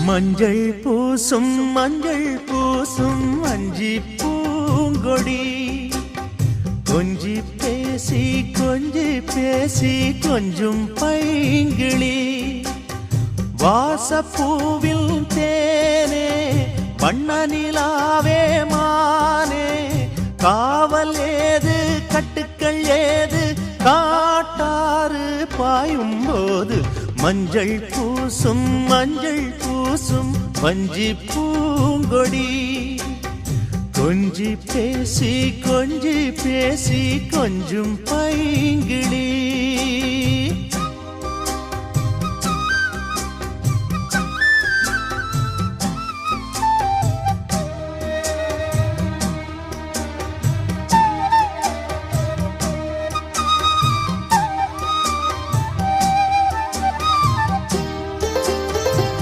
மஞ்சள் பூசும் அஞ்சி பூங்கொடி கொஞ்சி பேசி கொஞ்சும் பைங்கிளி வாசப்பூவில் தேனே வண்ண நிலாவே மானே காவல் ஏது கட்டுக்கள் ஏது காட்டாறு பாயும் போது மஞ்சள் பூசும் வஞ்சி பூங்கொடி கொஞ்சி பேசி கொஞ்சும் பைங்கிளி